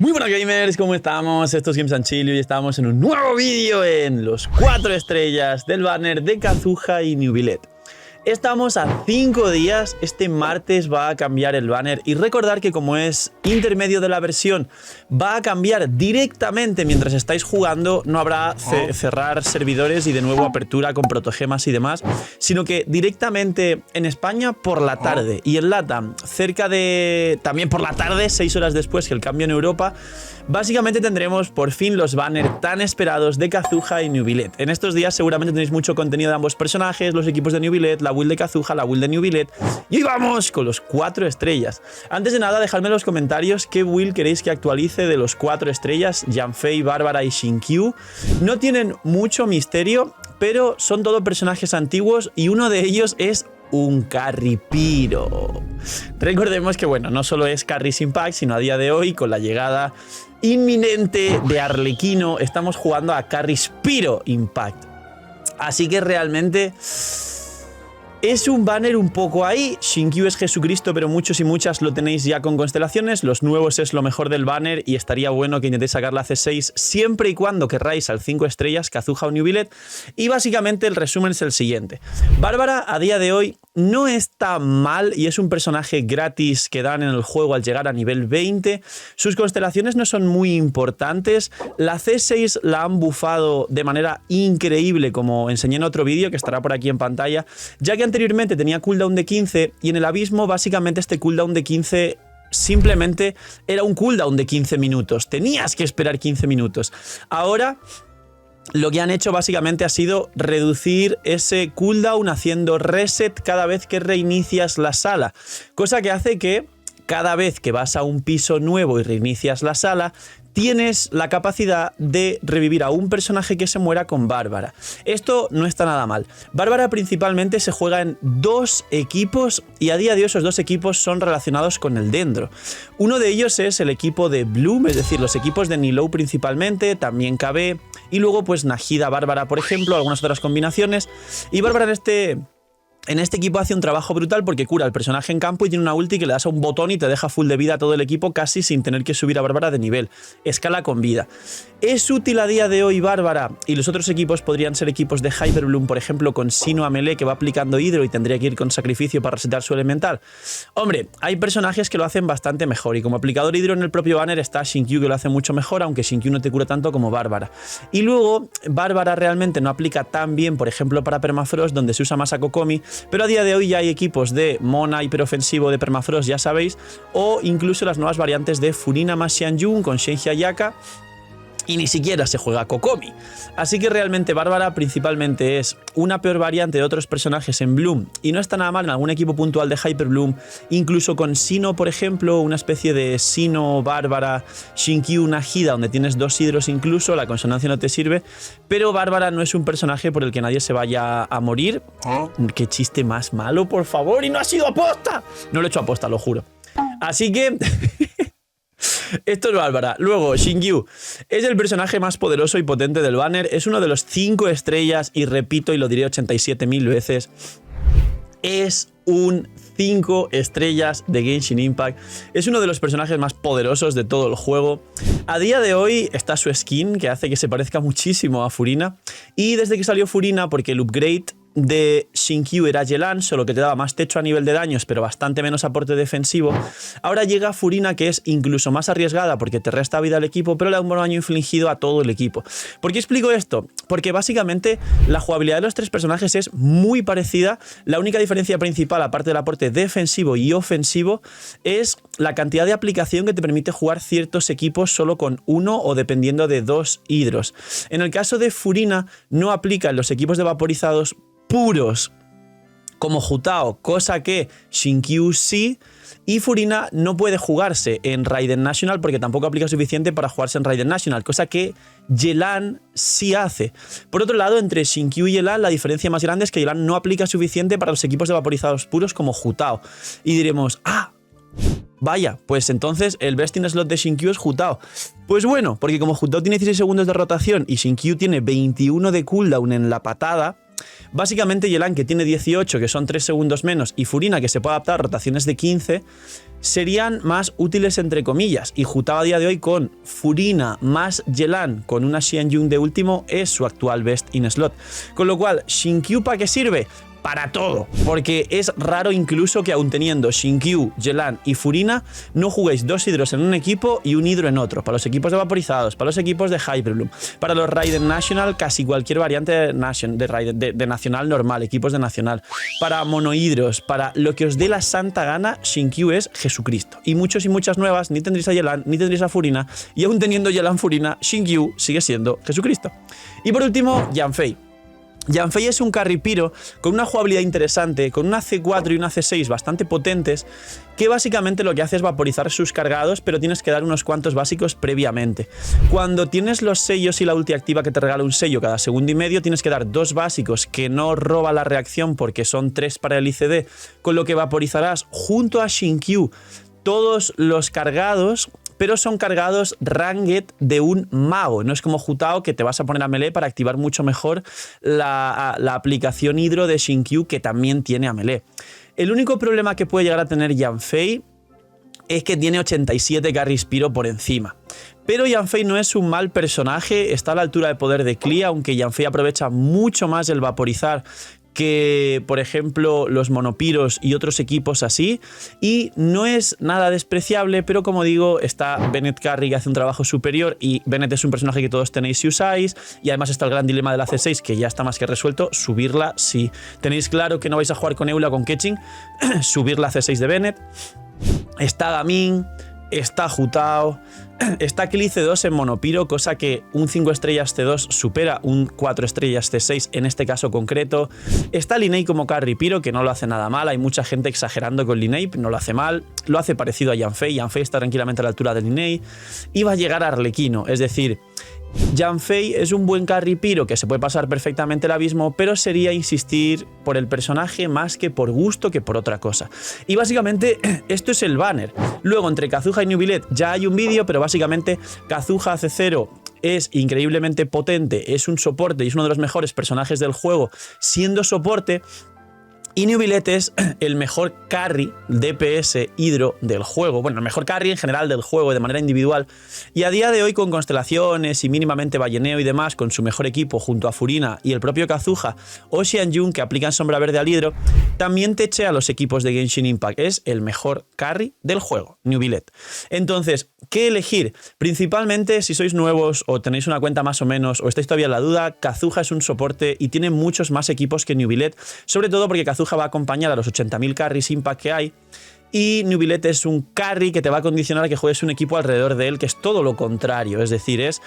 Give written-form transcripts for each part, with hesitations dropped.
Muy buenas gamers, ¿cómo estamos? Esto es Games and Chill y hoy estamos en un nuevo vídeo en los 4 estrellas del banner de Kazuha y Neuvillette. Estamos a 5 días, este martes va a cambiar el banner y recordar que como es intermedio de la versión va a cambiar directamente mientras estáis jugando, no habrá cerrar servidores y de nuevo apertura con protogemas y demás, sino que directamente en España por la tarde y en LATAM cerca de también por la tarde, 6 horas después que el cambio en Europa, básicamente tendremos por fin los banners tan esperados de Kazuha y Neuvillette. En estos días seguramente tenéis mucho contenido de ambos personajes, los equipos de Neuvillette, la build de Kazuha, la build de Neuvillette. Y hoy vamos con los 4 estrellas. Antes de nada, dejadme en los comentarios qué build queréis que actualice de los 4 estrellas, Yanfei, Bárbara y Shinkyu. No tienen mucho misterio, pero son todos personajes antiguos y uno de ellos es un carry piro. Recordemos que, bueno, no solo es carry sin pack, sino a día de hoy, con la llegada inminente de Arlequino, estamos jugando a carry Spiro Impact. Así que realmente es un banner un poco ahí. Shinkyu es Jesucristo, pero muchos y muchas lo tenéis ya con constelaciones. Los nuevos es lo mejor del banner y estaría bueno que intentéis sacar la C6 siempre y cuando querráis al 5 estrellas, Kazuha o Neuvillette. Y básicamente el resumen es el siguiente. Bárbara a día de hoy no está mal y es un personaje gratis que dan en el juego al llegar a nivel 20. Sus constelaciones no son muy importantes. La C6 la han bufado de manera increíble, como enseñé en otro vídeo que estará por aquí en pantalla, ya que anteriormente tenía cooldown de 15 y en el abismo básicamente este cooldown de 15 simplemente era un cooldown de 15 minutos. Tenías que esperar 15 minutos. Ahora lo que han hecho básicamente ha sido reducir ese cooldown haciendo reset cada vez que reinicias la sala, cosa que hace que cada vez que vas a un piso nuevo y reinicias la sala, tienes la capacidad de revivir a un personaje que se muera con Bárbara. Esto no está nada mal. Bárbara principalmente se juega en 2 equipos y a día de hoy esos 2 equipos son relacionados con el Dendro. Uno de ellos es el equipo de Bloom, es decir, los equipos de Nilou principalmente, también KB y luego pues Nahida, Bárbara, por ejemplo, algunas otras combinaciones. Y Bárbara en este equipo hace un trabajo brutal porque cura al personaje en campo y tiene una ulti que le das a un botón y te deja full de vida a todo el equipo casi sin tener que subir a Bárbara de nivel. Escala con vida. ¿Es útil a día de hoy Bárbara? Y los otros equipos podrían ser equipos de Hyper Bloom, por ejemplo, con Sino a melee que va aplicando hidro y tendría que ir con sacrificio para resetar su elemental. Hombre, hay personajes que lo hacen bastante mejor y como aplicador hidro en el propio banner está Shinkyu que lo hace mucho mejor, aunque Shinkyu no te cura tanto como Bárbara. Y luego, Bárbara realmente no aplica tan bien, por ejemplo, para Permafrost, donde se usa más a Kokomi, pero a día de hoy ya hay equipos de Mona hiperofensivo de Permafrost, ya sabéis, o incluso las nuevas variantes de Furina más Xianjun con Shenji Ayaka, y ni siquiera se juega Kokomi. Así que realmente Bárbara principalmente es una peor variante de otros personajes en Bloom y no está nada mal en algún equipo puntual de Hyper Bloom, incluso con Sino, por ejemplo, una especie de Sino, Bárbara, Shinkyu, Nahida, donde tienes 2 hidros incluso, la consonancia no te sirve, pero Bárbara no es un personaje por el que nadie se vaya a morir. ¡Qué chiste más malo, por favor! ¡Y no ha sido aposta! No lo he hecho aposta, lo juro. Así que esto es Bárbara. Luego, Shinkyu es el personaje más poderoso y potente del banner. Es uno de los 5 estrellas y repito, y lo diré 87.000 veces, es un 5 estrellas de Genshin Impact. Es uno de los personajes más poderosos de todo el juego. A día de hoy está su skin, que hace que se parezca muchísimo a Furina. Y desde que salió Furina, porque el upgrade de Shinkyu era Yelan, solo que te daba más techo a nivel de daños, pero bastante menos aporte defensivo. Ahora llega Furina, que es incluso más arriesgada porque te resta vida al equipo, pero le da un buen daño infligido a todo el equipo. ¿Por qué explico esto? Porque básicamente la jugabilidad de los 3 personajes es muy parecida. La única diferencia principal, aparte del aporte defensivo y ofensivo, es la cantidad de aplicación que te permite jugar ciertos equipos solo con 1 o dependiendo de 2 hidros. En el caso de Furina no aplica en los equipos de vaporizados puros como Jutao, cosa que Shinkyu sí, y Furina no puede jugarse en Raiden National porque tampoco aplica suficiente para jugarse en Raiden National, cosa que Yelan sí hace. Por otro lado, entre Shinkyu y Yelan la diferencia más grande es que Yelan no aplica suficiente para los equipos de vaporizados puros como Jutao. Y diremos, vaya, pues entonces el best in slot de Shinkyu es Jutao. Pues bueno, porque como Jutao tiene 16 segundos de rotación y Shinkyu tiene 21 de cooldown en la patada, Básicamente Yelan, que tiene 18, que son 3 segundos menos, y Furina, que se puede adaptar a rotaciones de 15, serían más útiles entre comillas. Y Hu Tao a día de hoy con Furina más Yelan con una Xianyun de último es su actual best in slot. Con lo cual, Xingqiu ¿para qué sirve? Para todo, porque es raro incluso que aun teniendo Xingqiu, Yelan y Furina no juguéis 2 hidros en un equipo y un hidro en otro, para los equipos de vaporizados, para los equipos de Hyperbloom, para los Raiden National, casi cualquier variante de Nacional normal, equipos de Nacional, para monohidros, para lo que os dé la santa gana. Xingqiu es Jesucristo, y muchos y muchas nuevas ni tendréis a Yelan ni tendréis a Furina, y aún teniendo Yelan Furina, Xingqiu sigue siendo Jesucristo. Y por último, Yanfei. Yanfei es un carry piro con una jugabilidad interesante, con una C4 y una C6 bastante potentes, que básicamente lo que hace es vaporizar sus cargados, pero tienes que dar unos cuantos básicos previamente. Cuando tienes los sellos y la ulti activa que te regala un sello cada segundo y medio, tienes que dar 2 básicos que no roba la reacción porque son 3 para el ICD, con lo que vaporizarás junto a Xingqiu todos los cargados, pero son cargados ranged de un mago. No es como Hu Tao, que te vas a poner a melee para activar mucho mejor la aplicación hidro de Xingqiu, que también tiene a melee. El único problema que puede llegar a tener Yanfei es que tiene 87 carries piro por encima. Pero Yanfei no es un mal personaje, está a la altura de poder de Klee, aunque Yanfei aprovecha mucho más el vaporizar que, por ejemplo, los monopiros y otros equipos así, y no es nada despreciable, pero como digo, está Bennett Carry, que hace un trabajo superior, y Bennett es un personaje que todos tenéis y usáis, y además está el gran dilema de la C6, que ya está más que resuelto, subirla si tenéis claro que no vais a jugar con Eula o con Keqing, subir la C6 de Bennett. Está Gaming, está Hu Tao, está Klee C2 en monopiro, cosa que un 5 estrellas C2 supera un 4 estrellas C6 en este caso concreto. Está Linei como carry piro, que no lo hace nada mal, hay mucha gente exagerando con Linei, no lo hace mal, lo hace parecido a Yanfei, Yanfei está tranquilamente a la altura de Linei, y va a llegar a Arlequino, es decir, Yanfei es un buen carry piro que se puede pasar perfectamente el abismo, pero sería insistir por el personaje más que por gusto que por otra cosa. Y básicamente esto es el banner. Luego entre Kazuha y Neuvillette ya hay un vídeo, pero básicamente Kazuha C0 es increíblemente potente, es un soporte y es uno de los mejores personajes del juego siendo soporte. Y Neuvillette es el mejor carry DPS hidro del juego. Bueno, el mejor carry en general del juego de manera individual. Y a día de hoy, con constelaciones y mínimamente balleneo y demás, con su mejor equipo junto a Furina y el propio Kazuha o Xianyun, que aplican sombra verde al hidro, también techea a los equipos de Genshin Impact. Es el mejor carry del juego, Neuvillette. Entonces, ¿qué elegir? Principalmente, si sois nuevos o tenéis una cuenta más o menos o estáis todavía en la duda, Kazuha es un soporte y tiene muchos más equipos que Neuvillette, sobre todo porque Kazuha va a acompañar a los 80.000 carries impact que hay, y Neuvillette es un carry que te va a condicionar a que juegues un equipo alrededor de él, que es todo lo contrario, es decir, es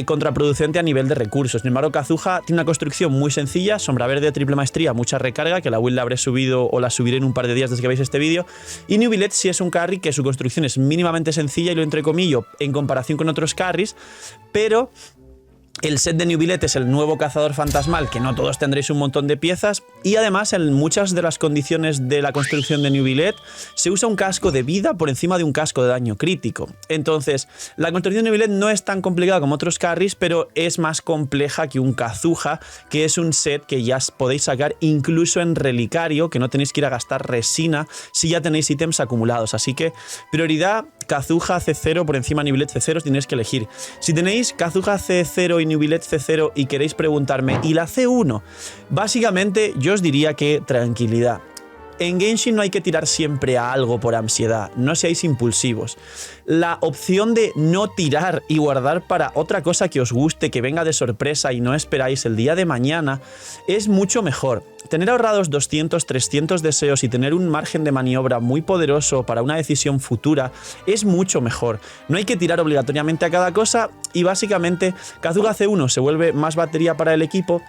contraproducente a nivel de recursos. Sin embargo, Kazuha tiene una construcción muy sencilla, sombra verde, triple maestría, mucha recarga, que la build la habré subido o la subiré en un par de días desde que veáis este vídeo, y Neuvillette sí es un carry que su construcción es mínimamente sencilla, y lo entrecomillo en comparación con otros carries, pero el set de Neuvillette es el nuevo cazador fantasmal, que no todos tendréis un montón de piezas, y además en muchas de las condiciones de la construcción de Neuvillette se usa un casco de vida por encima de un casco de daño crítico. Entonces, la construcción de Neuvillette no es tan complicada como otros carries, pero es más compleja que un Kazuha, que es un set que ya podéis sacar incluso en relicario, que no tenéis que ir a gastar resina si ya tenéis ítems acumulados. Así que, prioridad, Kazuha C0 por encima de Neuvillette C0, tenéis que elegir. Si tenéis Kazuha C0 y Neuvillette C0 y queréis preguntarme, ¿y la C1? Básicamente yo os diría que tranquilidad. En Genshin no hay que tirar siempre a algo por ansiedad, no seáis impulsivos. La opción de no tirar y guardar para otra cosa que os guste, que venga de sorpresa y no esperáis el día de mañana, es mucho mejor. Tener ahorrados 200, 300 deseos y tener un margen de maniobra muy poderoso para una decisión futura es mucho mejor. No hay que tirar obligatoriamente a cada cosa, y básicamente Kazuha C1 se vuelve más batería para el equipo,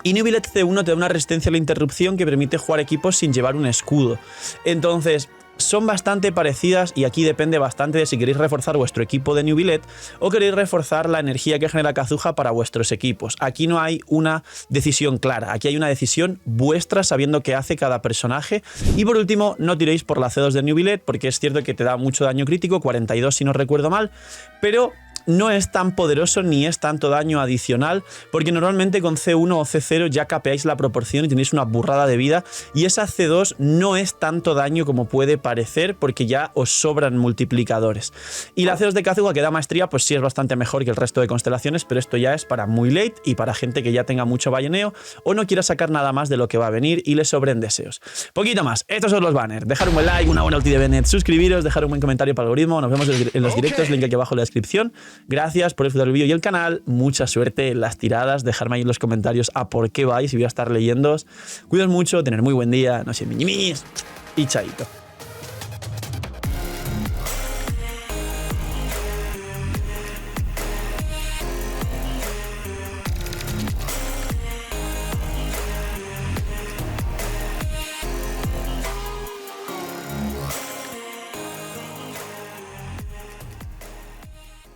y Neuvillette C1 te da una resistencia a la interrupción que permite jugar equipos sin llevar un escudo. Entonces, son bastante parecidas, y aquí depende bastante de si queréis reforzar vuestro equipo de Neuvillette o queréis reforzar la energía que genera Kazuha para vuestros equipos. Aquí no hay una decisión clara, aquí hay una decisión vuestra sabiendo qué hace cada personaje. Y por último, no tiréis por la C2 de Neuvillette, porque es cierto que te da mucho daño crítico, 42 si no recuerdo mal, pero no es tan poderoso ni es tanto daño adicional, porque normalmente con C1 o C0 ya capeáis la proporción y tenéis una burrada de vida, y esa C2 no es tanto daño como puede parecer, porque ya os sobran multiplicadores. Y la C2 de Kazuha, que da maestría, pues sí es bastante mejor que el resto de constelaciones, pero esto ya es para muy late y para gente que ya tenga mucho bayoneo o no quiera sacar nada más de lo que va a venir y le sobren deseos. Poquito más, estos son los banners. Dejar un buen like, una buena ulti de Bennett, suscribiros, dejar un buen comentario para el algoritmo. Nos vemos en los directos, link aquí abajo en la descripción. Gracias por disfrutar el vídeo y el canal. Mucha suerte en las tiradas. Dejadme ahí en los comentarios a por qué vais y voy a estar leyéndoos. Cuidaos mucho, tener muy buen día. No sé, miñimis y chaito.